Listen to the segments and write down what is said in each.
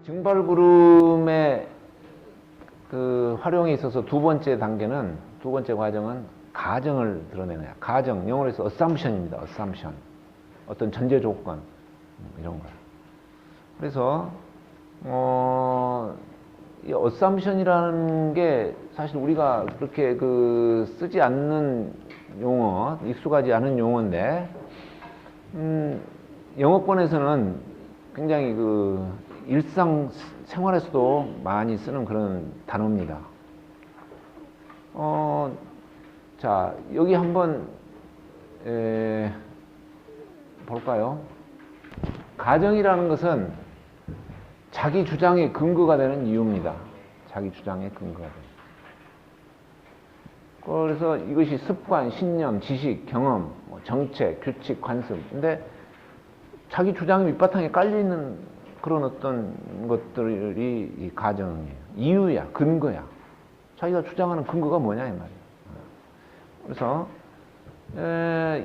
증발구름의 그 활용에 있어서 두 번째 과정은 가정을 드러내는 거야. 가정, 영어로 해서 assumption입니다. assumption. 어떤 전제 조건, 이런 거야. 그래서, 이 assumption이라는 게 사실 우리가 그렇게 쓰지 않는 용어, 익숙하지 않은 용어인데, 영어권에서는 굉장히 일상 생활에서도 많이 쓰는 그런 단어입니다. 자, 여기 한번 볼까요? 가정이라는 것은 자기 주장의 근거가 되는 이유입니다. 자기 주장의 근거가 되는. 그래서 이것이 습관, 신념, 지식, 경험, 정책, 규칙, 관습. 근데 자기 주장이 밑바탕에 깔려있는 그런 어떤 것들이 이 가정이에요. 이유야, 근거야. 자기가 주장하는 근거가 뭐냐, 이 말이에요. 그래서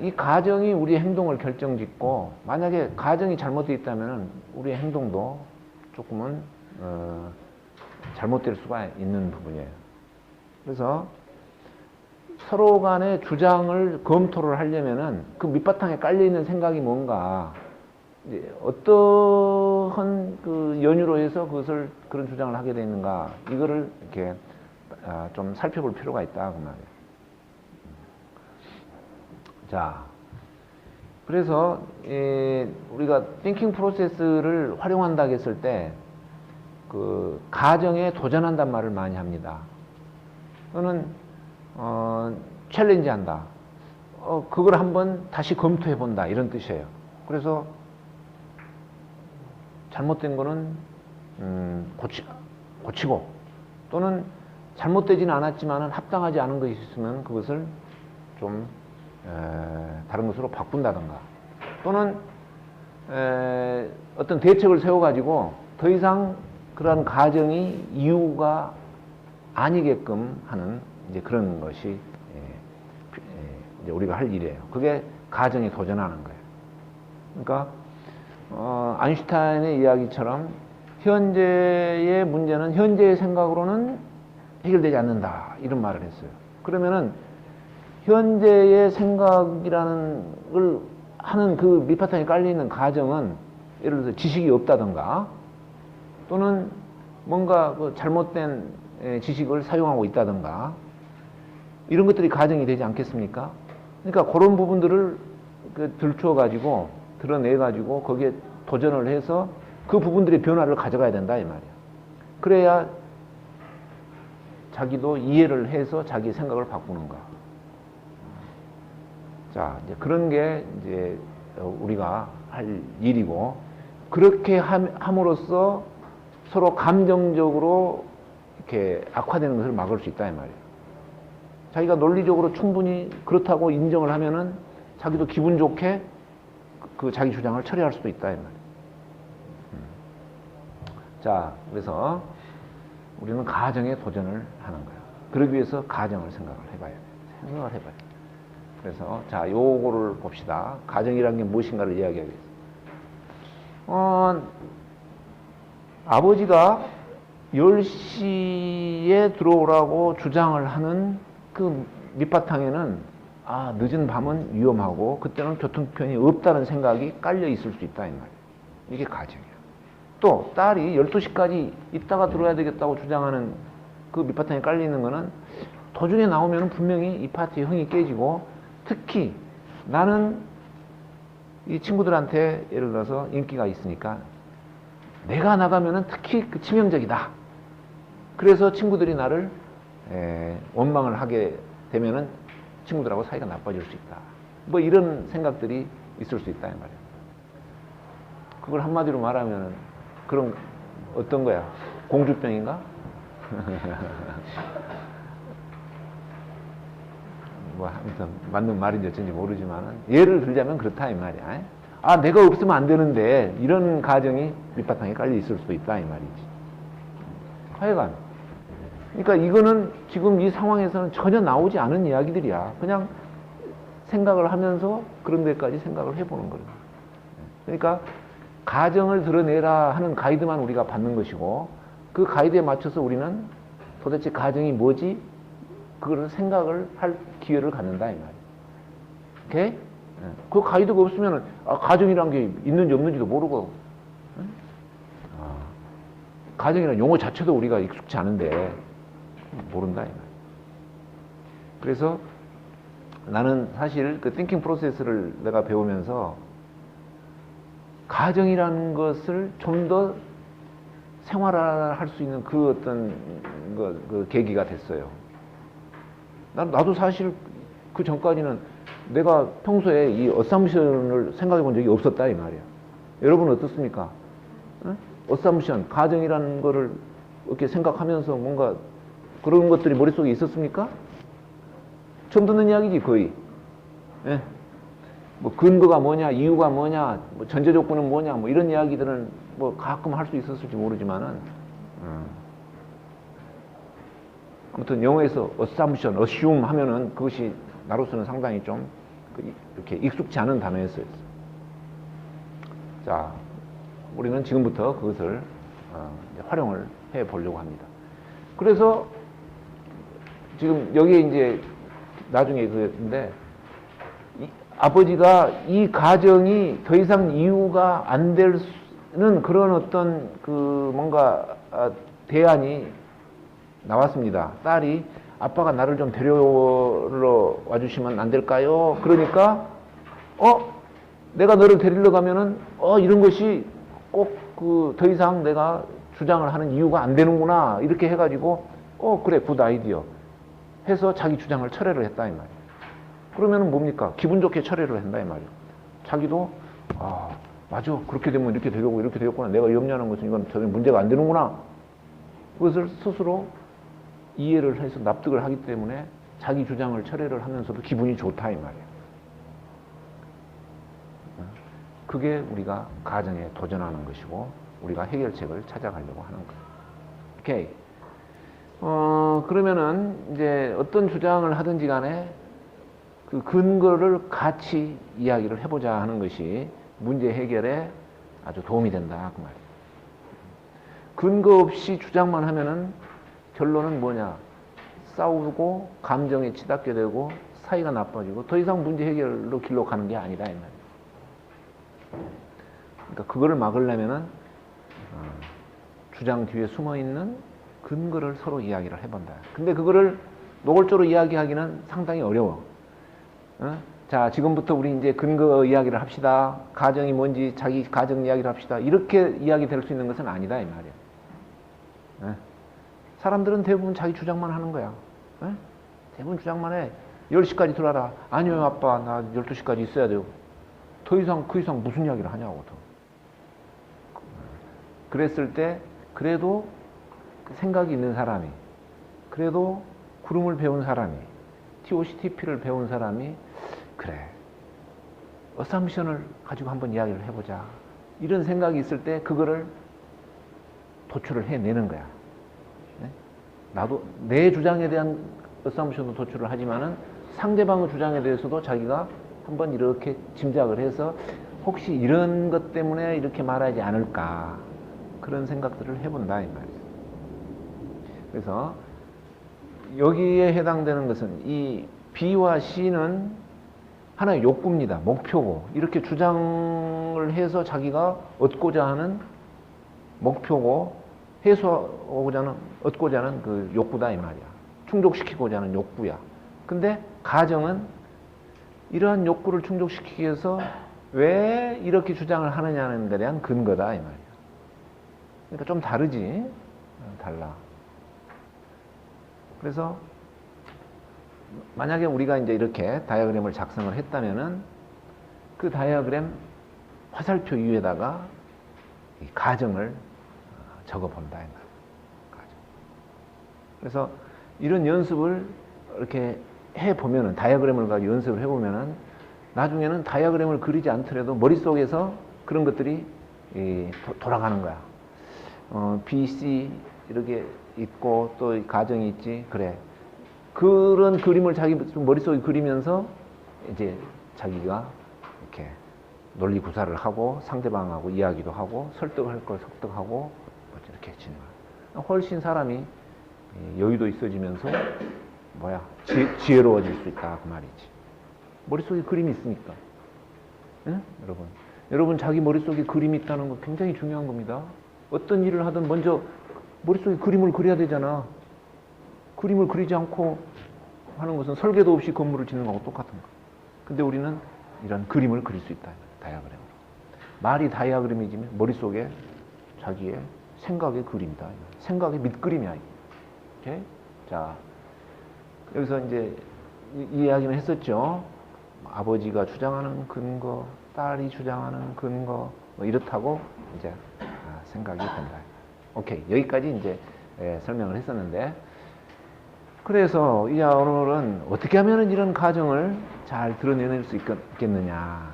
이 가정이 우리의 행동을 결정짓고, 만약에 가정이 잘못되어 있다면 우리의 행동도 조금은 잘못될 수가 있는 부분이에요. 그래서 서로 간의 주장을 검토를 하려면은 그 밑바탕에 깔려있는 생각이 뭔가, 어떠한 연유로 해서 그런 주장을 하게 되는가, 이거를 이렇게 좀 살펴볼 필요가 있다, 그 말이에요. 자, 그래서 우리가 thinking process를 활용한다 했을 때 가정에 도전한단 말을 많이 합니다. 또는 챌린지한다. 그걸 한번 다시 검토해 본다, 이런 뜻이에요. 그래서 잘못된 거는 고치고, 또는 잘못되지는 않았지만 합당하지 않은 것이 있으면 그것을 좀 다른 것으로 바꾼다든가, 또는 어떤 대책을 세워가지고 더 이상 그러한 가정이 이유가 아니게끔 하는 이제 그런 것이 이제 우리가 할 일이에요. 그게 가정에 도전하는 거예요. 그러니까 아인슈타인의 이야기처럼 현재의 문제는 현재의 생각으로는 해결되지 않는다, 이런 말을 했어요. 그러면은 현재의 생각이라는 걸 하는 그 밑바탕에 깔려있는 가정은, 예를 들어서 지식이 없다든가, 또는 뭔가 잘못된 지식을 사용하고 있다든가, 이런 것들이 가정이 되지 않겠습니까? 그러니까 그런 부분들을 들추어가지고, 드러내가지고, 거기에 도전을 해서 그 부분들의 변화를 가져가야 된다, 이 말이야. 그래야 자기도 이해를 해서 자기 생각을 바꾸는가. 자, 이제 그런 게 이제 우리가 할 일이고, 그렇게 함으로써 서로 감정적으로 이렇게 악화되는 것을 막을 수 있다, 이 말이에요. 자기가 논리적으로 충분히 그렇다고 인정을 하면은 자기도 기분 좋게 그 자기 주장을 처리할 수도 있다, 이 말이에요. 자, 그래서 우리는 가정에 도전을 하는 거예요. 그러기 위해서 가정을 생각을 해봐야 돼요. 그래서 자, 요거를 봅시다. 가정이라는 게 무엇인가를 이야기하겠습니다. 아버지가 10시에 들어오라고 주장을 하는 그 밑바탕에는 늦은 밤은 위험하고 그때는 교통편이 없다는 생각이 깔려 있을 수 있다, 이 말이에요. 이게 가정이에요. 또 딸이 12시까지 있다가 들어야 되겠다고 주장하는 그 밑바탕에 깔려 있는 거는 도중에 나오면 분명히 이 파티의 흥이 깨지고, 특히 나는 이 친구들한테 예를 들어서 인기가 있으니까 내가 나가면은 특히 치명적이다. 그래서 친구들이 나를 원망을 하게 되면은 친구들하고 사이가 나빠질 수 있다. 뭐 이런 생각들이 있을 수 있다, 이 말이에요. 그걸 한마디로 말하면은 그런 어떤 거야? 공주병인가? 뭐 아무튼 맞는 말인지 어쩐지 모르지만은 예를 들자면 그렇다, 이 말이야. 내가 없으면 안 되는데, 이런 가정이 밑바탕에 깔려 있을 수도 있다, 이 말이지. 하여간 그러니까 이거는 지금 이 상황에서는 전혀 나오지 않은 이야기들이야. 그냥 생각을 하면서 그런 데까지 생각을 해보는 거예요. 그러니까 가정을 드러내라 하는 가이드만 우리가 받는 것이고 그 가이드에 맞춰서 우리는 도대체 가정이 뭐지? 그걸 생각을 할 기회를 갖는다 이 말이에요. 오케이? 그 가이드가 없으면 가정이란 게 있는지 없는지도 모르고 가정이라는 용어 자체도 우리가 익숙치 않은데 모른다 이 말이에요. 그래서 나는 사실 그 띵킹 프로세스를 내가 배우면서 가정이라는 것을 좀 더 생활화할 수 있는 그 어떤 그 계기가 됐어요. 나도 사실 그 전까지는 내가 평소에 이 어썸션을 생각해 본 적이 없었다 이 말이야. 여러분은 어떻습니까? 어썸션, 가정이라는 거를 이렇게 생각하면서 뭔가 그런 것들이 머릿속에 있었습니까? 처음 듣는 이야기지 거의. 예? 뭐 근거가 뭐냐, 이유가 뭐냐, 뭐 전제 조건은 뭐냐, 뭐 이런 이야기들은 뭐 가끔 할 수 있었을지 모르지만은 아무튼 영어에서 assumption, assume 하면은 그것이 나로서는 상당히 좀 이렇게 익숙치 않은 단어였어요. 자, 우리는 지금부터 그것을 활용을 해 보려고 합니다. 그래서 지금 여기에 이제 나중에 그랬는데 아버지가 이 가정이 더 이상 이유가 안 되는 그런 어떤 그 뭔가 대안이 나왔습니다. 딸이 아빠가 나를 좀 데려러 와주시면 안 될까요? 그러니까 내가 너를 데리러 가면은 이런 것이 꼭 그 더 이상 내가 주장을 하는 이유가 안 되는구나 이렇게 해가지고 그래 굿 아이디어 해서 자기 주장을 철회를 했다 이 말이에요. 그러면은 뭡니까? 기분 좋게 처리를 한다 이 말이에요. 자기도 맞아 그렇게 되면 이렇게 되고 이렇게 되겠구나. 내가 염려하는 것은 이건 전혀 문제가 안 되는구나. 그것을 스스로 이해를 해서 납득을 하기 때문에 자기 주장을 철회를 하면서도 기분이 좋다 이 말이에요. 그게 우리가 가정에 도전하는 것이고 우리가 해결책을 찾아가려고 하는 거예요. 오케이. 그러면은 이제 어떤 주장을 하든지 간에 그 근거를 같이 이야기를 해보자 하는 것이 문제 해결에 아주 도움이 된다 그 말이에요. 근거 없이 주장만 하면은 결론은 뭐냐? 싸우고 감정에 치닫게 되고 사이가 나빠지고 더 이상 문제 해결로 길로 가는 게 아니다 이 말이에요. 그러니까 그거를 막으려면은 주장 뒤에 숨어 있는 근거를 서로 이야기를 해본다. 근데 그거를 노골적으로 이야기하기는 상당히 어려워. 자, 지금부터 우리 이제 근거 이야기를 합시다. 가정이 뭔지 자기 가정 이야기를 합시다. 이렇게 이야기 될 수 있는 것은 아니다 이 말이야. 사람들은 대부분 자기 주장만 하는 거야. 대부분 주장만 해. 10시까지 들어와라. 아니요 아빠 나 12시까지 있어야 돼요. 더 이상 그 이상 무슨 이야기를 하냐고. 더. 그랬을 때 그래도 생각이 있는 사람이 그래도 구름을 배운 사람이 TOCTP를 배운 사람이 그래 어썸션을 가지고 한번 이야기를 해보자 이런 생각이 있을 때 그거를 도출을 해내는 거야. 네? 나도 내 주장에 대한 어썸션도 도출을 하지만은 상대방의 주장에 대해서도 자기가 한번 이렇게 짐작을 해서 혹시 이런 것 때문에 이렇게 말하지 않을까 그런 생각들을 해본다 이 말이에요. 그래서 여기에 해당되는 것은 이 B와 C는 하나의 욕구입니다. 목표고 이렇게 주장을 해서 자기가 얻고자 하는 목표고 해소하고자 하는 얻고자 하는 그 욕구다 이 말이야. 충족시키고자 하는 욕구야. 근데 가정은 이러한 욕구를 충족시키기 위해서 왜 이렇게 주장을 하느냐는 데 대한 근거다 이 말이야. 그러니까 좀 다르지. 달라. 그래서 만약에 우리가 이제 이렇게 다이어그램을 작성을 했다면은 그 다이어그램 화살표 위에다가 이 가정을 적어 본다 이 말이야. 가정. 그래서 이런 연습을 이렇게 해 보면은 다이어그램을 가지고 연습을 해 보면은 나중에는 다이어그램을 그리지 않더라도 머릿속에서 그런 것들이 돌아가는 거야. B, C 이렇게 있고 또 가정이 있지. 그래. 그런 그림을 자기 머릿속에 그리면서 이제 자기가 이렇게 논리 구사를 하고 상대방하고 이야기도 하고 설득할 걸 설득하고 뭐 이렇게 진행하고 훨씬 사람이 여유도 있어지면서 지혜로워질 수 있다 그 말이지. 머릿속에 그림이 있으니까. 응? 여러분 자기 머릿속에 그림이 있다는 거 굉장히 중요한 겁니다. 어떤 일을 하든 먼저 머릿속에 그림을 그려야 되잖아. 그림을 그리지 않고 하는 것은 설계도 없이 건물을 짓는 거하고 똑같은 거. 근데 우리는 이런 그림을 그릴 수 있다. 다이아그램으로. 말이 다이아그램이지만 머릿속에 자기의 생각의 그림이다. 생각의 밑그림이야. 오케이? 자, 여기서 이제 이 이야기는 했었죠. 아버지가 주장하는 근거, 딸이 주장하는 근거, 뭐 이렇다고 이제 생각이 된다. 오케이. 여기까지 이제 설명을 했었는데, 그래서 이 오늘은 어떻게 하면 이런 가정을 잘 드러내낼 수 있겠느냐.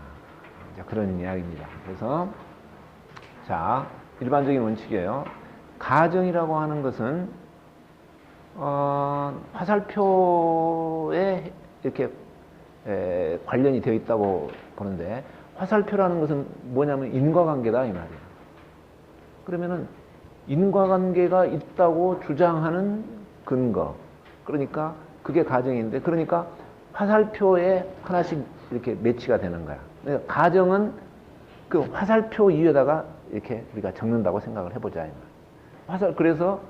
그런 이야기입니다. 그래서, 자, 일반적인 원칙이에요. 가정이라고 하는 것은, 화살표에 이렇게 관련이 되어 있다고 보는데, 화살표라는 것은 뭐냐면 인과관계다, 이 말이에요. 그러면은, 인과관계가 있다고 주장하는 근거. 그러니까 그게 가정인데, 그러니까 화살표에 하나씩 이렇게 매치가 되는 거야. 그러니까 가정은 그 화살표 위에다가 이렇게 우리가 적는다고 생각을 해보자. 그래서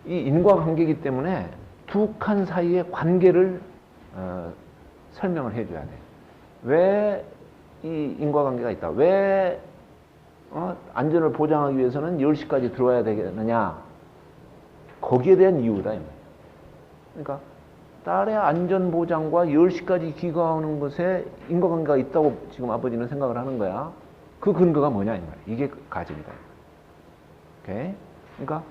이 인과관계이기 때문에 두 칸 사이의 관계를 설명을 해줘야 돼. 왜 이 인과관계가 있다? 왜 안전을 보장하기 위해서는 10시까지 들어와야 되겠느냐? 거기에 대한 이유다. 그러니까 딸의 안전보장과 10시까지 귀가하는 것에 인과관계가 있다고 지금 아버지는 생각을 하는 거야. 그 근거가 뭐냐 이 말이야. 이게 가정이다. 오케이? 그러니까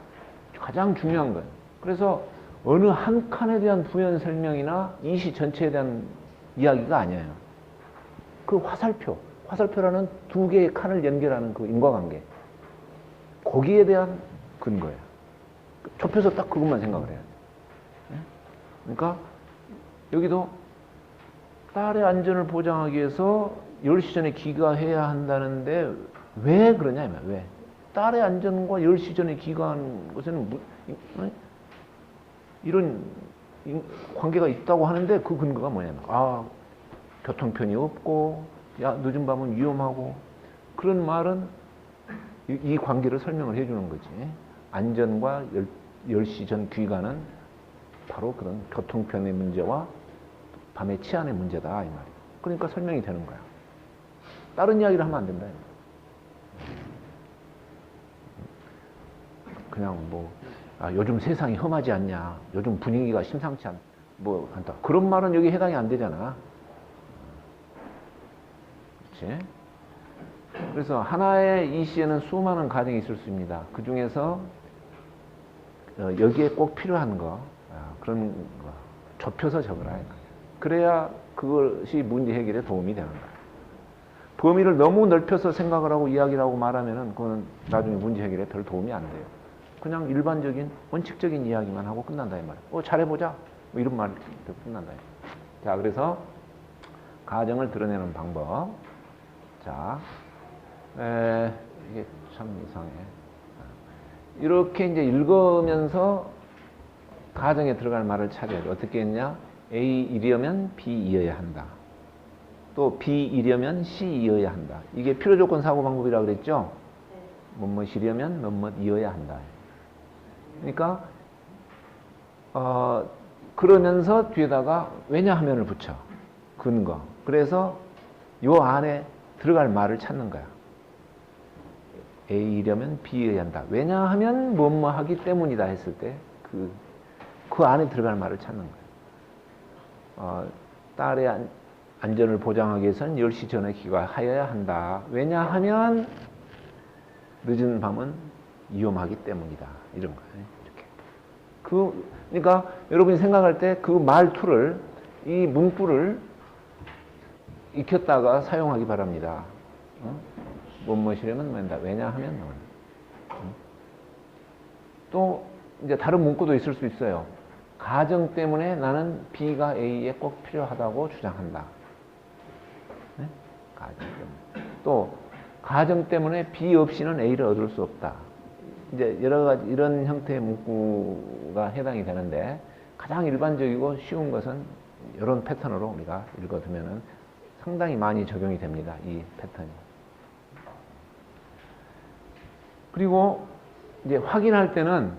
가장 중요한 거예요. 그래서 어느 한 칸에 대한 부연 설명이나 이 시 전체에 대한 이야기가 아니에요. 그 화살표라는 두 개의 칸을 연결하는 그 인과관계. 거기에 대한 근거예요. 좁혀서 딱 그것만 생각을 해야 돼. 그러니까 여기도 딸의 안전을 보장하기 위해서 10시 전에 귀가해야 한다는데 왜 그러냐, 왜? 딸의 안전과 10시 전에 귀가하는 것에는 이런 관계가 있다고 하는데 그 근거가 뭐냐면, 교통편이 없고, 늦은 밤은 위험하고, 그런 말은 이 관계를 설명을 해주는 거지. 안전과 10시 전 귀가는 바로 그런 교통편의 문제와 밤의 치안의 문제다, 이 말이야. 그러니까 설명이 되는 거야. 다른 이야기를 하면 안 된다. 그냥 요즘 세상이 험하지 않냐. 요즘 분위기가 심상치 않다. 그런 말은 여기 해당이 안 되잖아. 그렇지? 그래서 하나의 이 시에는 수많은 가정이 있을 수 있습니다. 그 중에서 여기에 꼭 필요한 거, 그런 거 좁혀서 적으라. 그래야 그것이 문제 해결에 도움이 되는 거야. 범위를 너무 넓혀서 생각을 하고 이야기를 하고 말하면은 그거는 나중에 문제 해결에 별 도움이 안 돼요. 그냥 일반적인 원칙적인 이야기만 하고 끝난다 이 말이야. 잘해보자. 뭐 이런 말로 끝난다. 자, 그래서 가정을 드러내는 방법. 자, 이게 참 이상해. 이렇게 이제 읽으면서 가정에 들어갈 말을 찾아야 돼. 어떻게 했냐? A이려면 B이어야 한다. 또 B이려면 C이어야 한다. 이게 필요조건 사고 방법이라고 그랬죠? 뭐뭐이려면 뭐뭐이어야 한다. 그러니까 그러면서 뒤에다가 왜냐하면을 붙여. 근거. 그래서 요 안에 들어갈 말을 찾는 거야. A이려면 B여야 한다. 왜냐하면 뭐뭐 하기 때문이다 했을 때 그 안에 들어갈 말을 찾는 거야. 딸의 안전을 보장하기 위해서는 10시 전에 귀가하여야 한다. 왜냐하면 늦은 밤은 위험하기 때문이다. 이런 거예요. 이렇게. 그러니까 여러분이 생각할 때 그 말투를, 이 문구를 익혔다가 사용하기 바랍니다. 뭐뭐시려면 뭐한다. 왜냐하면 뭐. 또 이제 다른 문구도 있을 수 있어요. 가정 때문에 나는 B가 A에 꼭 필요하다고 주장한다. 네? 가정 때문에. 가정 때문에 B 없이는 A를 얻을 수 없다. 이제 여러 가지 이런 형태의 문구가 해당이 되는데 가장 일반적이고 쉬운 것은 이런 패턴으로 우리가 읽어두면은 상당히 많이 적용이 됩니다. 이 패턴이. 그리고 이제 확인할 때는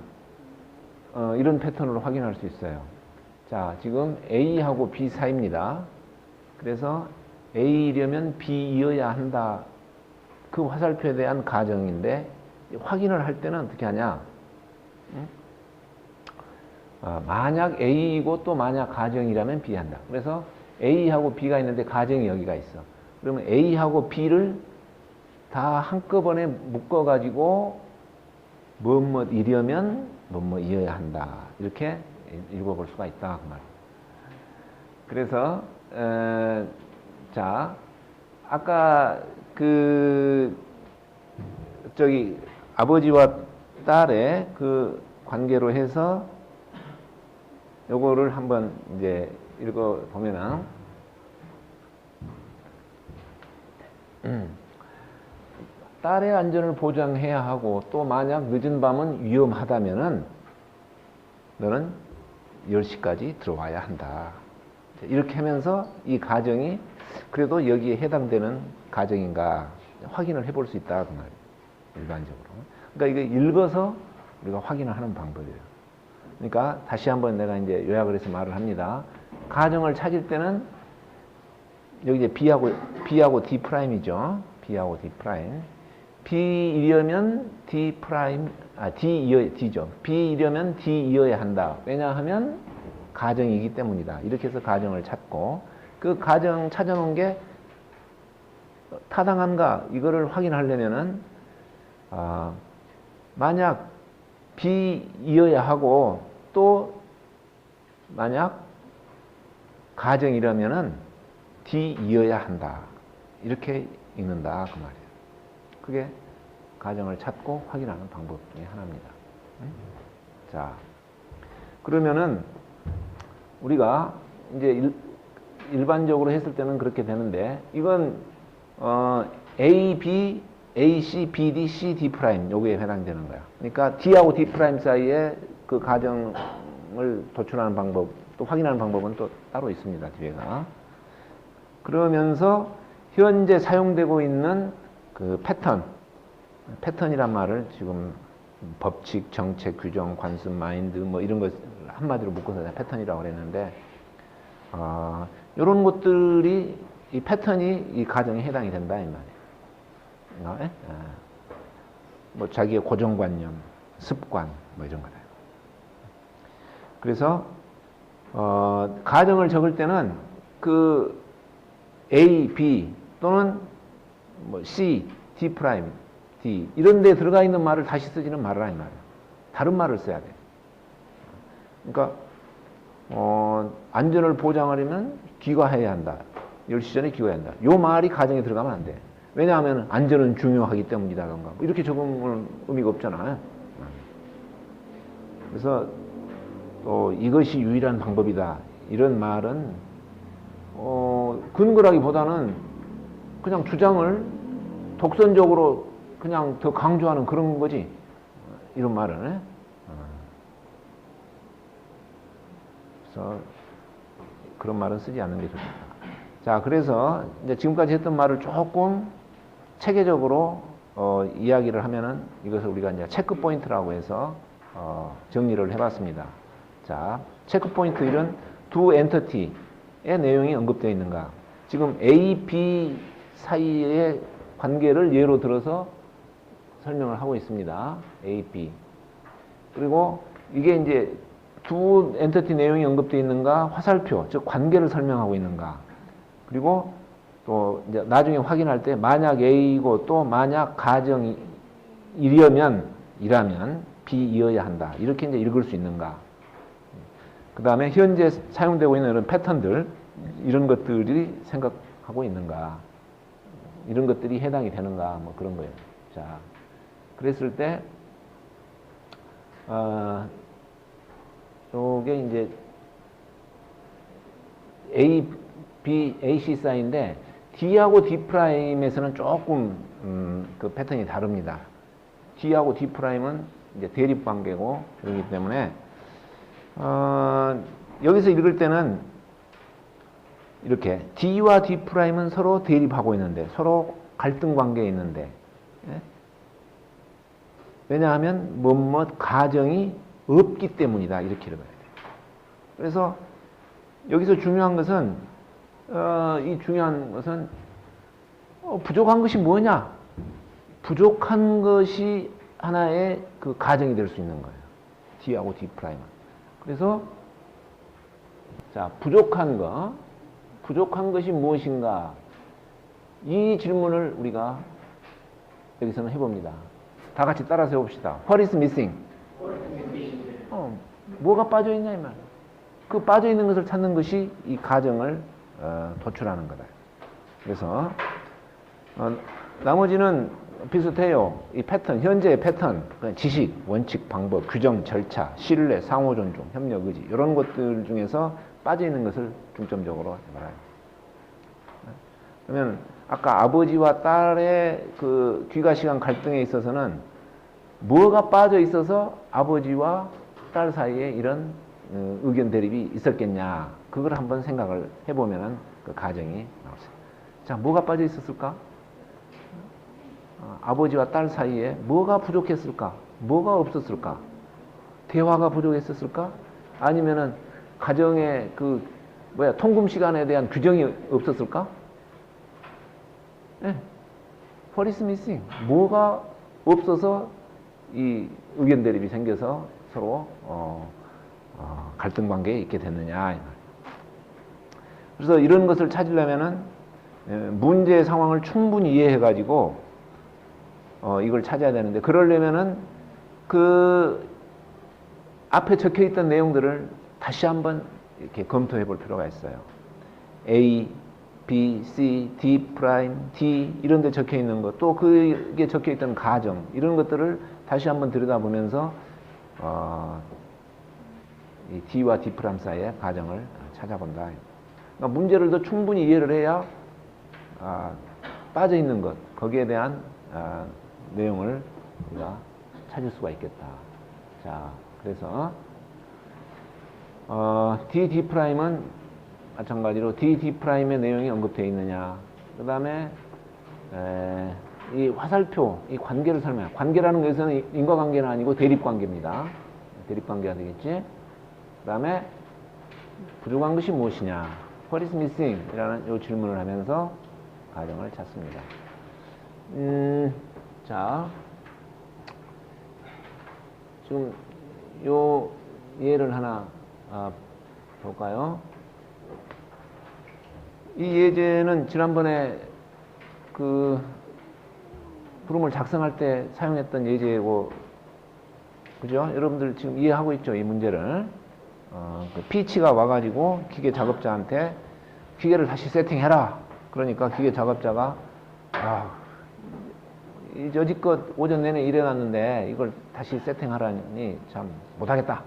이런 패턴으로 확인할 수 있어요. 자, 지금 A하고 B 사이입니다. 그래서 A이려면 B이어야 한다. 그 화살표에 대한 가정인데 확인을 할 때는 어떻게 하냐? 만약 A이고 또 만약 가정이라면 B 한다. 그래서 A하고 B가 있는데 가정이 여기가 있어. 그러면 A하고 B를 다 한꺼번에 묶어가지고 뭐뭐이려면 뭐뭐이어야 한다. 이렇게 읽어볼 수가 있다. 그 말이에요. 그래서 자, 아까 저기 아버지와 딸의 그 관계로 해서 요거를 한번 이제 읽어보면은 딸의 안전을 보장해야 하고 또 만약 늦은 밤은 위험하다면은 너는 10시까지 들어와야 한다. 이렇게 하면서 이 가정이 그래도 여기에 해당되는 가정인가 확인을 해볼 수 있다. 그 말이에요. 일반적으로. 그러니까 이거 읽어서 우리가 확인을 하는 방법이에요. 그러니까 다시 한번 내가 이제 요약을 해서 말을 합니다. 가정을 찾을 때는 여기 이제 B하고 D 프라임이죠. B하고 D 프라임. B이려면 D 프라임, D죠. B이려면 D이어야 한다. 왜냐하면 가정이기 때문이다. 이렇게 해서 가정을 찾고 그 가정 찾아놓은 게 타당한가 이거를 확인하려면은 만약 B이어야 하고 또 만약 가정이라면은 D이어야 한다. 이렇게 읽는다 그 말이에요. 그게 가정을 찾고 확인하는 방법 중에 하나입니다. 자, 그러면은 우리가 이제 일반적으로 했을 때는 그렇게 되는데 이건 A, B, A, C, B, D, C, D 프라임 요거에 해당되는 거야. 그러니까 D하고 D 프라임 사이에 그 가정을 도출하는 방법, 또 확인하는 방법은 또 따로 있습니다. 뒤에가. 그러면서 현재 사용되고 있는 그 패턴이란 말을 지금 법칙, 정책, 규정, 관습, 마인드 뭐 이런 것 한마디로 묶어서 패턴이라고 그랬는데 이런 것들이 이 패턴이 이 가정에 해당이 된다 이 말이에요. 뭐 자기의 고정관념, 습관 뭐 이런 거다. 그래서 가정을 적을 때는 그 A, B 또는 뭐 C, D 프라임, D 이런 데 들어가 있는 말을 다시 쓰지는 말아라 이 말이에요. 다른 말을 써야 돼. 그러니까 안전을 보장하려면 귀가해야 한다. 10시 전에 귀가해야 한다. 요 말이 가정에 들어가면 안 돼. 왜냐하면 안전은 중요하기 때문이다던가 이렇게 적으면 의미가 없잖아. 그래서 이것이 유일한 방법이다. 이런 말은 근거라기보다는 그냥 주장을 독선적으로 그냥 더 강조하는 그런 거지. 이런 말은. 그래서 그런 말은 쓰지 않는 게 좋다. 자, 그래서 이제 지금까지 했던 말을 조금 체계적으로 이야기를 하면은 이것을 우리가 이제 체크 포인트라고 해서 정리를 해봤습니다. 자, 체크 포인트 이런 두 엔터티의 내용이 언급되어 있는가? 지금 A, B 사이의 관계를 예로 들어서 설명을 하고 있습니다. A, B. 그리고 이게 이제 두 엔터티 내용이 언급되어 있는가? 화살표, 즉 관계를 설명하고 있는가? 그리고 또 이제 나중에 확인할 때 만약 A이고 또 만약 가정이라면 B이어야 한다. 이렇게 이제 읽을 수 있는가? 그 다음에 현재 사용되고 있는 이런 패턴들 이런 것들이 생각하고 있는가? 이런 것들이 해당이 되는가? 뭐 그런 거예요. 자, 그랬을 때 요게 이제 A, B, A, C 사이인데 D하고 D'에서는 조금 그 패턴이 다릅니다. D하고 D'은 이제 대립 관계고 그렇기 때문에 여기서 읽을 때는 이렇게 D와 D'은 서로 대립하고 있는데 서로 갈등 관계에 있는데 예? 왜냐하면 뭐뭐 가정이 없기 때문이다 이렇게 읽어야 돼요. 그래서 여기서 중요한 것은 이 중요한 것은 부족한 것이 뭐냐? 부족한 것이 하나의 그 가정이 될 수 있는 거예요. D하고 D'은. 그래서 자 부족한 것이 무엇인가? 이 질문을 우리가 여기서는 해봅니다. 다 같이 따라서 해봅시다. What is missing? 뭐가 빠져있냐 이 말. 그 빠져있는 것을 찾는 것이 이 가정을 도출하는 거다. 그래서 나머지는 비슷해요. 이 패턴, 현재의 패턴, 지식, 원칙, 방법, 규정, 절차, 신뢰, 상호 존중, 협력, 의지 이런 것들 중에서 빠져있는 것을 중점적으로 말해요. 그러면 아까 아버지와 딸의 그 귀가시간 갈등에 있어서는 뭐가 빠져 있어서 아버지와 딸 사이에 이런 의견 대립이 있었겠냐 그걸 한번 생각을 해보면은 그 가정이 나오세요. 자, 뭐가 빠져 있었을까? 아버지와 딸 사이에 뭐가 부족했을까? 뭐가 없었을까? 대화가 부족했었을까? 아니면은 가정의 그 통금 시간에 대한 규정이 없었을까? 네. What is missing? 뭐가 없어서 이 의견 대립이 생겨서 서로 갈등 관계에 있게 됐느냐. 그래서 이런 것을 찾으려면은 문제의 상황을 충분히 이해해 가지고 이걸 찾아야 되는데 그러려면은 그 앞에 적혀 있던 내용들을 다시 한번 이렇게 검토해 볼 필요가 있어요. A, B, C, D 프라임, D 이런 데 적혀 있는 것, 또 그게 적혀 있던 가정 이런 것들을 다시 한번 들여다보면서 이 D와 D 프라임 사이의 가정을 찾아본다. 그러니까 문제를 더 충분히 이해를 해야 빠져 있는 것 거기에 대한 내용을 우리가 찾을 수가 있겠다. 자, 그래서 D 프라임은 마찬가지로 D 프라임의 내용이 언급되어 있느냐. 그 다음에 이 화살표, 이 관계를 설명해. 관계라는 것은 인과관계는 아니고 대립관계입니다. 대립관계가 되겠지. 그 다음에 부족한 것이 무엇이냐. What is missing? 이라는 이 질문을 하면서 가정을 찾습니다. 자, 지금 요 예를 하나 볼까요? 이 예제는 지난번에 그 부름을 작성할 때 사용했던 예제고, 그죠? 여러분들 지금 이해하고 있죠? 이 문제를. 그 P치가 와가지고 기계 작업자한테 기계를 다시 세팅해라. 그러니까 기계 작업자가 여지껏 오전 내내 일해놨는데 이걸 다시 세팅하라니 참 못하겠다.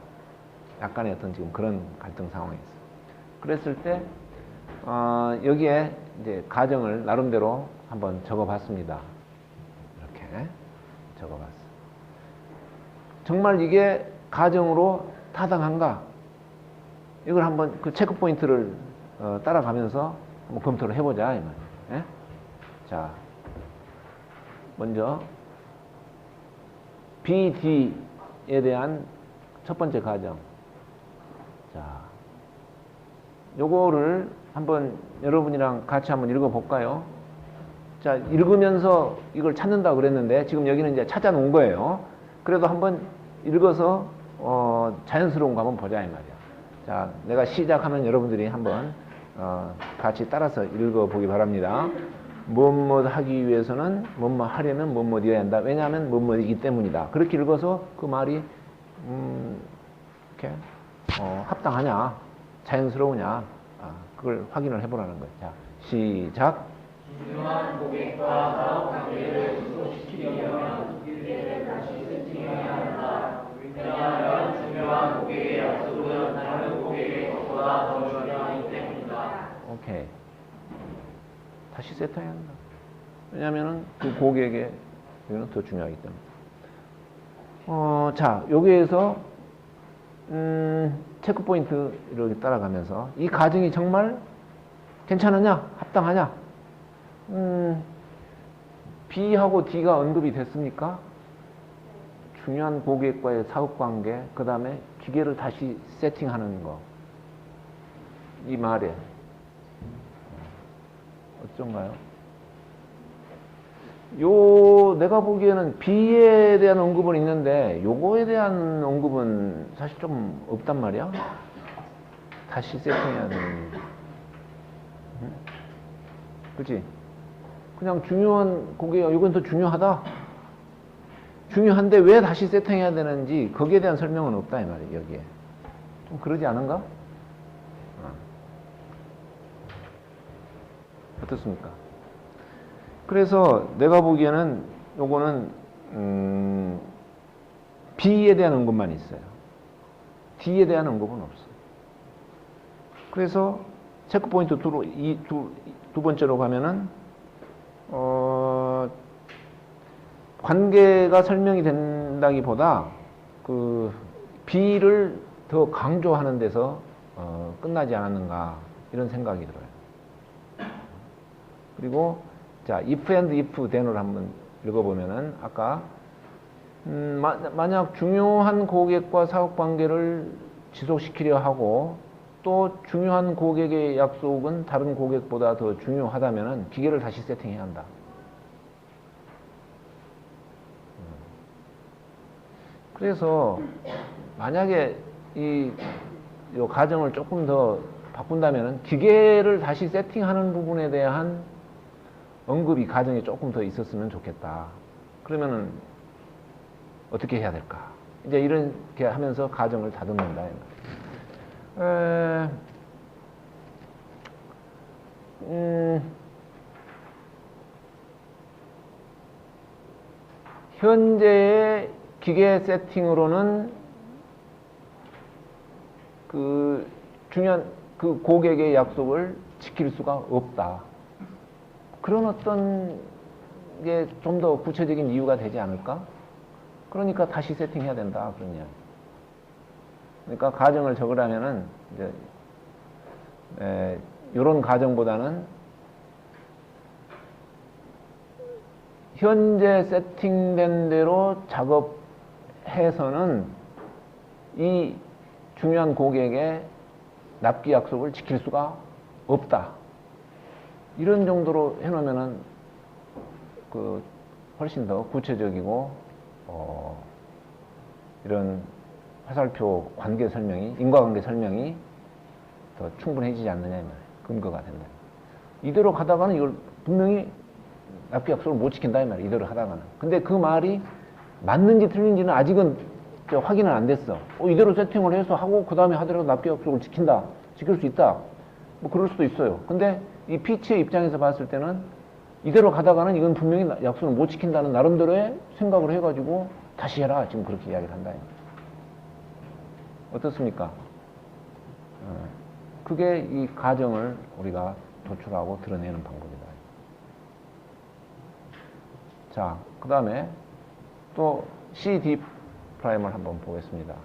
약간의 어떤 지금 그런 갈등 상황이 있어요. 그랬을 때 여기에 이제 가정을 나름대로 한번 적어봤습니다. 이렇게 적어봤어요. 정말 이게 가정으로 타당한가? 이걸 한번 그 체크 포인트를 따라가면서 한번 검토를 해보자 이 말이에요. 예? 자, 먼저 BD에 대한 첫 번째 가정. 자, 요거를 한번 여러분이랑 같이 한번 읽어볼까요? 자, 읽으면서 이걸 찾는다 그랬는데 지금 여기는 이제 찾아놓은 거예요. 그래도 한번 읽어서 자연스러운 거 한번 보자 이 말이야. 자, 내가 시작하면 여러분들이 한번 같이 따라서 읽어보기 바랍니다. 뭐뭐 하기 위해서는 뭐뭐 하려면 뭐뭐이어야 한다. 왜냐하면 뭐뭐이기 때문이다. 그렇게 읽어서 그 말이 이렇게 합당하냐, 자연스러우냐, 그걸 확인을 해보라는 거예요. 자, 시작. 중요한 고객과 사업 관계를 지속시키려면 기회를 다시 세팅해야 한다. 왜냐하면 중요한 고객의 약속은 다른 고객의 것보다 더 중요하기 때문이다. 오케이. 다시 세팅해야 한다. 왜냐하면 그 고객의 이거는 더 중요하기 때문에. 자, 여기에서 체크 포인트를 따라가면서 이 가정이 정말 괜찮으냐, 합당하냐? B하고 D가 언급이 됐습니까? 중요한 고객과의 사업관계, 그 다음에 기계를 다시 세팅하는 거. 이 말에 어쩐가요? 내가 보기에는 B에 대한 언급은 있는데 요거에 대한 언급은 사실 좀 없단 말이야. 다시 세팅해야 되는. 그치? 그냥 중요한 고객이 이건 더 중요하다. 중요한데 왜 다시 세팅해야 되는지 거기에 대한 설명은 없다 이 말이에요. 여기에 좀 그러지 않은가? 어떻습니까? 그래서 내가 보기에는 요거는 B에 대한 언급만 있어요. D에 대한 언급은 없어. 그래서 체크 포인트 두 번째로 가면은 관계가 설명이 된다기보다 그 B를 더 강조하는 데서 끝나지 않았는가 이런 생각이 들어요. 그리고 자, if and if then을 한번 읽어보면은 아까 만약 중요한 고객과 사업 관계를 지속시키려 하고 또 중요한 고객의 약속은 다른 고객보다 더 중요하다면은 기계를 다시 세팅해야 한다. 그래서 만약에 이 가정을 조금 더 바꾼다면은 기계를 다시 세팅하는 부분에 대한 언급이 가정에 조금 더 있었으면 좋겠다. 그러면은 어떻게 해야 될까? 이제 이렇게 하면서 가정을 다듬는다. 현재의 기계 세팅으로는 그 중요한 그 고객의 약속을 지킬 수가 없다. 그런 어떤 게 좀 더 구체적인 이유가 되지 않을까? 그러니까 다시 세팅해야 된다. 그런 이야기. 그러니까 가정을 적으라면은 이제 이런 가정보다는 현재 세팅된 대로 작업해서는 이 중요한 고객의 납기 약속을 지킬 수가 없다. 이런 정도로 해놓으면은 그 훨씬 더 구체적이고 이런 화살표 관계 설명이 인과관계 설명이 더 충분해지지 않느냐 이 말이에요. 근거가 된다. 이대로 가다가는 이걸 분명히 납기 약속을 못 지킨다 이 말이에요. 이대로 하다가는. 근데 그 말이 맞는지 틀린지는 아직은 확인은 안 됐어. 이대로 세팅을 해서 하고 그 다음에 하더라도 납기 약속을 지킨다. 지킬 수 있다. 뭐 그럴 수도 있어요. 근데 이 피치의 입장에서 봤을 때는 이대로 가다가는 이건 분명히 약속을 못 지킨다는 나름대로의 생각을 해가지고 다시 해라. 지금 그렇게 이야기를 한다. 어떻습니까? 그게 이 가정을 우리가 도출하고 드러내는 방법이다. 자, 그 다음에 또 CD 프라임을 한번 보겠습니다.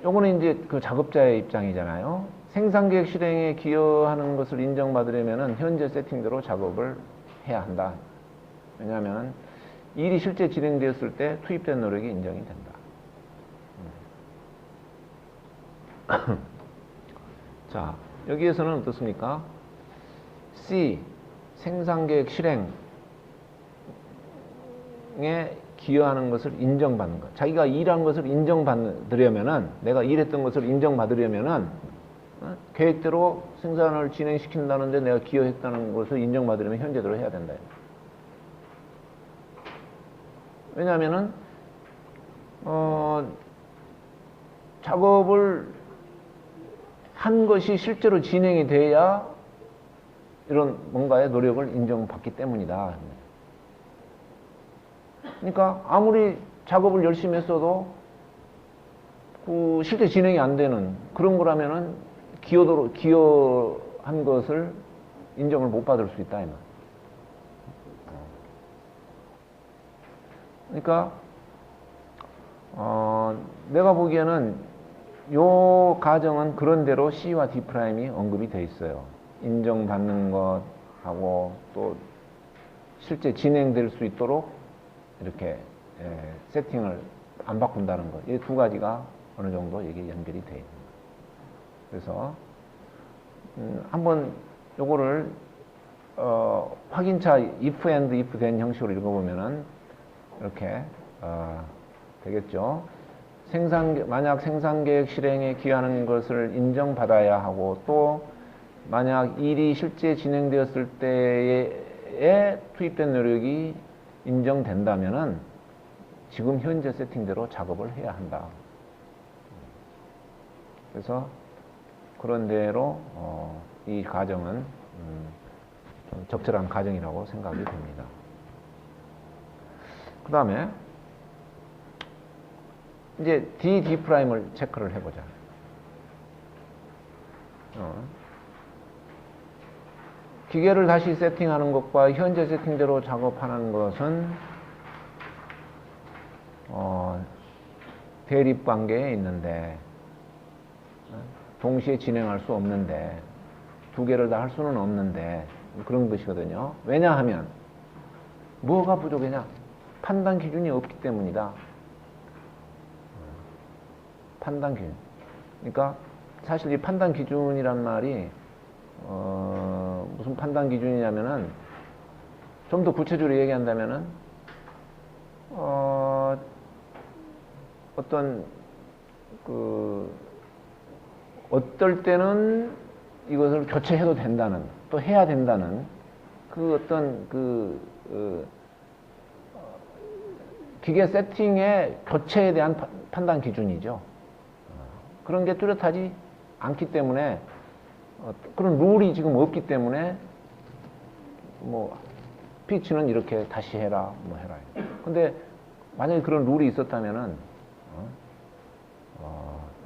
요거는 이제 그 작업자의 입장이잖아요. 생산계획 실행에 기여하는 것을 인정받으려면 현재 세팅대로 작업을 해야 한다. 왜냐하면 일이 실제 진행되었을 때 투입된 노력이 인정이 된다. 자, 여기에서는 어떻습니까? C, 생산계획 실행에 기여하는 것을 인정받는 것. 자기가 일한 것을 인정받으려면은, 내가 일했던 것을 인정받으려면은, 계획대로 생산을 진행시킨다는데 내가 기여했다는 것을 인정받으려면 현재대로 해야 된다. 왜냐하면은, 작업을 한 것이 실제로 진행이 돼야 이런 뭔가의 노력을 인정받기 때문이다. 그러니까 아무리 작업을 열심히 했어도 그 실제 진행이 안 되는 그런 거라면은 기여하는 한 것을 인정을 못 받을 수 있다 이 말. 그러니까 내가 보기에는 요 가정은 그런대로 C와 D'이 언급이 돼 있어요. 인정받는 것하고 또 실제 진행될 수 있도록 이렇게 세팅을 안 바꾼다는 것. 이 두 가지가 어느 정도 이게 연결이 돼 있는 거예요. 그래서 한번 요거를 확인차 if and if then 형식으로 읽어보면은 이렇게 되겠죠. 만약 생산계획 실행에 기여하는 것을 인정받아야 하고, 또 만약 일이 실제 진행되었을 때에 투입된 노력이 인정된다면은 지금 현재 세팅대로 작업을 해야 한다. 그래서 그런 대로 이 가정은 좀 적절한 가정이라고 생각이 됩니다. 그 다음에 이제 D'D'을 체크를 해보자. 기계를 다시 세팅하는 것과 현재 세팅대로 작업하는 것은 대립관계에 있는데 동시에 진행할 수 없는데, 두 개를 다 할 수는 없는데 그런 것이거든요. 왜냐하면 뭐가 부족하냐? 판단 기준이 없기 때문이다. 판단 기준. 그러니까 사실 이 판단 기준이란 말이 무슨 판단 기준이냐면은, 좀 더 구체적으로 얘기한다면은 어떤 어떨 때는 이것을 교체해도 된다는, 또 해야 된다는 그 어떤 기계 세팅의 교체에 대한 판단 기준이죠. 그런 게 뚜렷하지 않기 때문에, 그런 룰이 지금 없기 때문에 뭐 피치는 이렇게 다시 해라, 뭐 해라. 근데 만약에 그런 룰이 있었다면은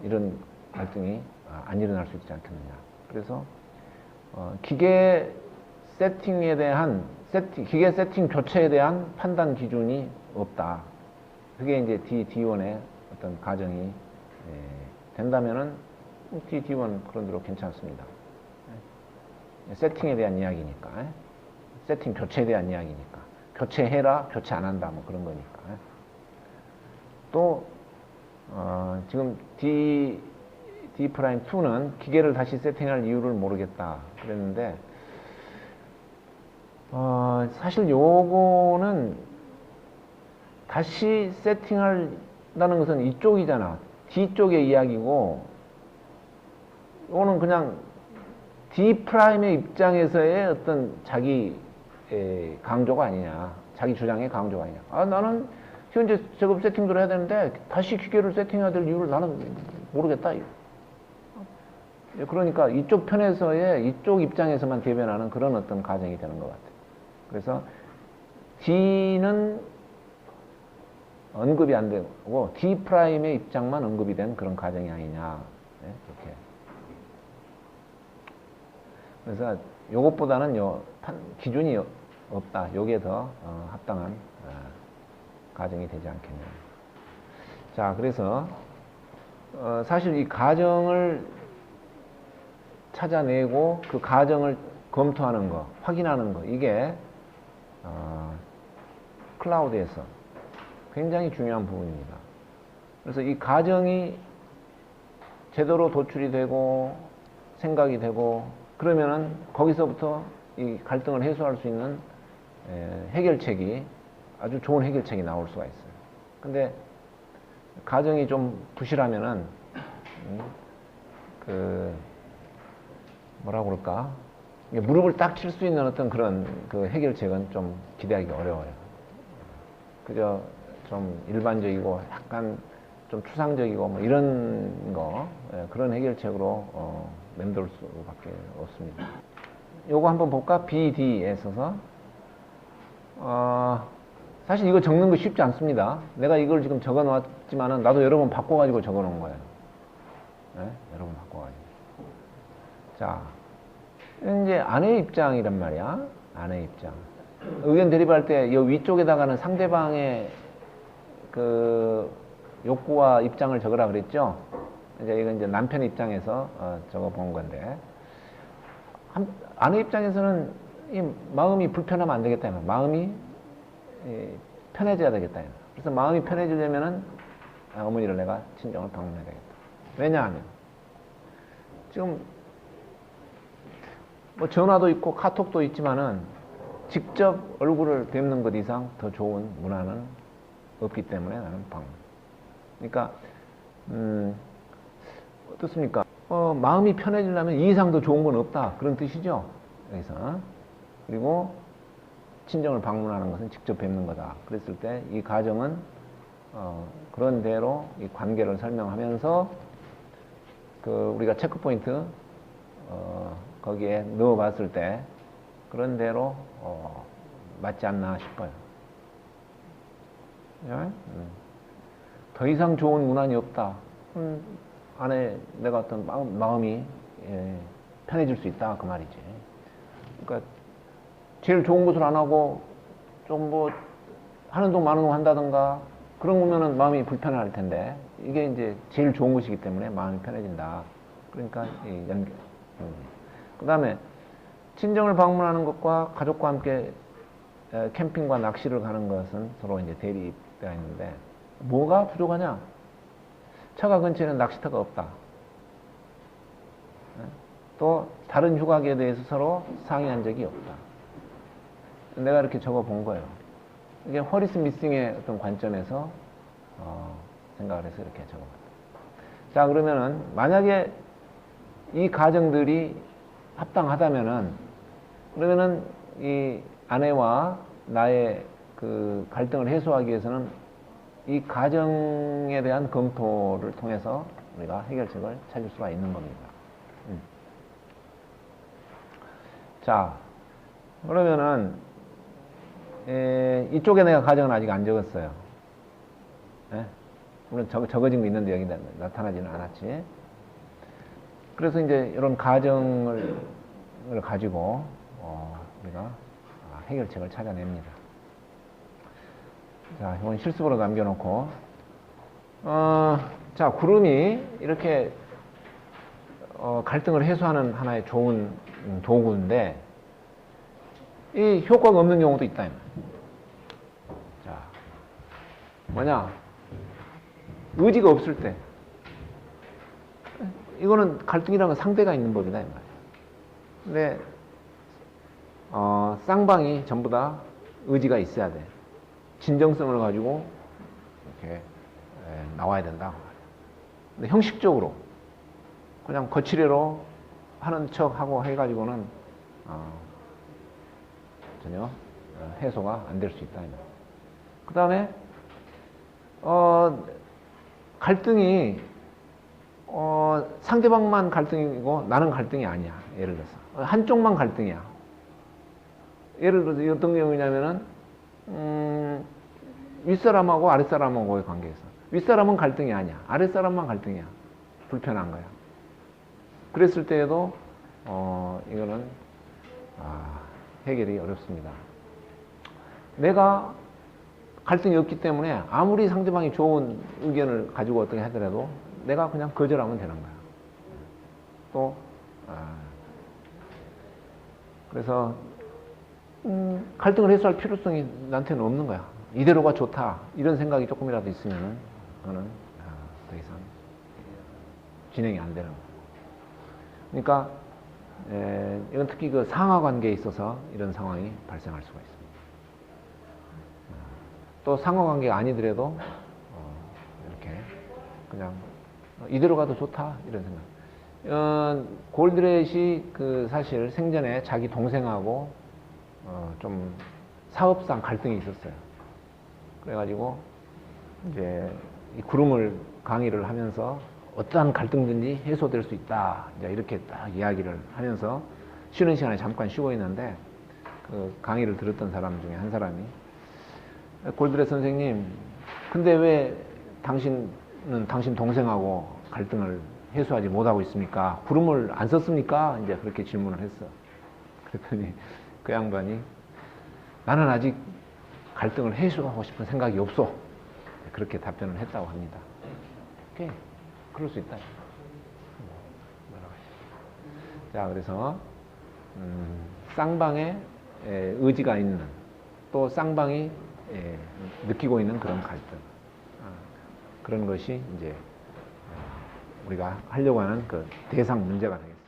이런 갈등이 안 일어날 수 있지 않겠느냐. 그래서 기계 세팅에 대한 기계 세팅 교체에 대한 판단 기준이 없다. 그게 이제 D1의 어떤 가정이 된다면은 D1 그런 대로 괜찮습니다. 세팅에 대한 이야기니까, 세팅 교체에 대한 이야기니까, 교체해라, 교체 안 한다, 뭐 그런 거니까. 또 지금 D'2는 기계를 다시 세팅할 이유를 모르겠다 그랬는데, 사실 요거는 다시 세팅한다는 것은 이쪽이잖아. D쪽의 이야기고, 요거는 그냥 D'의 입장에서의 어떤 자기 강조가 아니냐, 자기 주장의 강조가 아니냐. 나는 현재 작업 세팅대로 해야 되는데 다시 기계를 세팅해야 될 이유를 나는 모르겠다. 그러니까 이쪽 편에서의, 이쪽 입장에서만 대변하는 그런 어떤 가정이 되는 것 같아요. 그래서 D는 언급이 안 되고 D'의 입장만 언급이 된 그런 가정이 아니냐, 이렇게. 그래서 요것보다는 기준이 없다. 요게 더 합당한 가정이 되지 않겠냐. 자, 그래서 사실 이 가정을 찾아내고 그 가정을 검토하는 거, 확인하는 거, 이게 클라우드에서 굉장히 중요한 부분입니다. 그래서 이 가정이 제대로 도출이 되고 생각이 되고 그러면은 거기서부터 이 갈등을 해소할 수 있는 해결책이, 아주 좋은 해결책이 나올 수가 있어요. 근데 가정이 좀 부실하면은 뭐라고 그럴까, 무릎을 딱 칠 수 있는 어떤 그런 그 해결책은 좀 기대하기 어려워요. 그저 좀 일반적이고 약간 좀 추상적이고 뭐 이런 거, 그런 해결책으로 맴돌 수밖에 없습니다. 요거 한번 볼까? BD에 있어서 사실 이거 적는 거 쉽지 않습니다. 내가 이걸 지금 적어 놓았지만은 나도 여러 번 바꿔가지고 적어 놓은 거예요. 여러 번 바꿔가지고. 자, 이제 아내의 입장이란 말이야. 아내의 입장. 의견 대립할 때 이 위쪽에다가는 상대방의 그 욕구와 입장을 적으라 그랬죠. 이제 이건 이제 남편 입장에서 적어 본 건데, 아내 입장에서는 이 마음이 불편하면 안 되겠다. 마음이 편해져야 되겠다. 그래서 마음이 편해지려면은 어머니를 내가 친정을 방문해야 되겠다. 왜냐하면 지금 뭐 전화도 있고 카톡도 있지만은 직접 얼굴을 뵙는 것 이상 더 좋은 문화는 없기 때문에 나는 방문. 그러니까 어떻습니까? 마음이 편해지려면 이 이상 더 좋은 건 없다, 그런 뜻이죠. 여기서. 그리고 친정을 방문하는 것은 직접 뵙는 거다. 그랬을 때 이 가정은 그런 대로 이 관계를 설명하면서 그 우리가 체크 포인트 거기에 넣어봤을 때 그런 대로 맞지 않나 싶어요. 더 이상 좋은 문안이 없다. 안에 내가 어떤 마음이 편해질 수 있다, 그 말이지. 그러니까 제일 좋은 것을 안 하고 좀 뭐 하는 동 마는 동 한다든가 그런 거면은 마음이 불편할 텐데, 이게 이제 제일 좋은 것이기 때문에 마음이 편해진다. 그러니까 그 다음에 친정을 방문하는 것과 가족과 함께 캠핑과 낚시를 가는 것은 서로 이제 대립되어 있는데, 뭐가 부족하냐? 처가 근처에는 낚시터가 없다. 또 다른 휴가지에 대해서 서로 상의한 적이 없다. 내가 이렇게 적어 본 거예요. 이게 허리스 미싱의 어떤 관점에서 생각을 해서 이렇게 적어봤다. 자, 그러면은 만약에 이 가정들이 합당하다면은, 그러면은 이 아내와 나의 그 갈등을 해소하기 위해서는 이 가정에 대한 검토를 통해서 우리가 해결책을 찾을 수가 있는 겁니다. 자, 그러면은 이쪽에 내가 가정은 아직 안 적었어요. 물론 적어진 거 있는데 여기 나타나지는 않았지. 그래서 이제 이런 가정을 가지고 우리가 해결책을 찾아냅니다. 자, 이건 실습으로 남겨놓고, 자, 구름이 이렇게 갈등을 해소하는 하나의 좋은 도구인데, 이 효과가 없는 경우도 있다. 자, 뭐냐? 의지가 없을 때. 이거는 갈등이라는 건 상대가 있는 법이다, 이 말이야. 근데, 쌍방이 전부 다 의지가 있어야 돼. 진정성을 가지고 이렇게 나와야 된다. 근데 형식적으로 그냥 거칠애로 하는 척하고 해가지고는 전혀 해소가 안 될 수 있다. 그 다음에 갈등이 상대방만 갈등이고 나는 갈등이 아니야. 예를 들어서 한쪽만 갈등이야. 예를 들어서 어떤 경우냐면은 윗사람하고 아랫사람하고의 관계에서 윗사람은 갈등이 아니야. 아랫사람만 갈등이야. 불편한 거야. 그랬을 때에도 이거는 해결이 어렵습니다. 내가 갈등이 없기 때문에 아무리 상대방이 좋은 의견을 가지고 어떻게 하더라도 내가 그냥 거절하면 되는 거야. 또 그래서 갈등을 해소할 필요성이 나한테는 없는 거야. 이대로가 좋다, 이런 생각이 조금이라도 있으면 그거는 더 이상 진행이 안 되는 거야. 그러니까 이건 특히 그 상하 관계에 있어서 이런 상황이 발생할 수가 있습니다. 또 상하 관계가 아니더라도 이렇게 그냥 이대로 가도 좋다, 이런 생각. 골드렛이 그 사실 생전에 자기 동생하고 좀 사업상 갈등이 있었어요. 그래가지고 이제 이 구름을 강의를 하면서 어떠한 갈등든지 해소될 수 있다, 이제 이렇게 딱 이야기를 하면서 쉬는 시간에 잠깐 쉬고 있는데, 그 강의를 들었던 사람 중에 한 사람이 골드렛 선생님, 근데 왜 당신은 당신 동생하고 갈등을 해소하지 못하고 있습니까? 구름을 안 썼습니까? 이제 그렇게 질문을 했어. 그랬더니 그 양반이 나는 아직 갈등을 해소하고 싶은 생각이 없어. 그렇게 답변을 했다고 합니다. 오케이. 그럴 수 있다. 자, 그래서 쌍방에 의지가 있는, 또 쌍방이 느끼고 있는 그런 갈등, 그런 것이 이제 우리가 하려고 하는 그 대상 문제가 되겠습니다.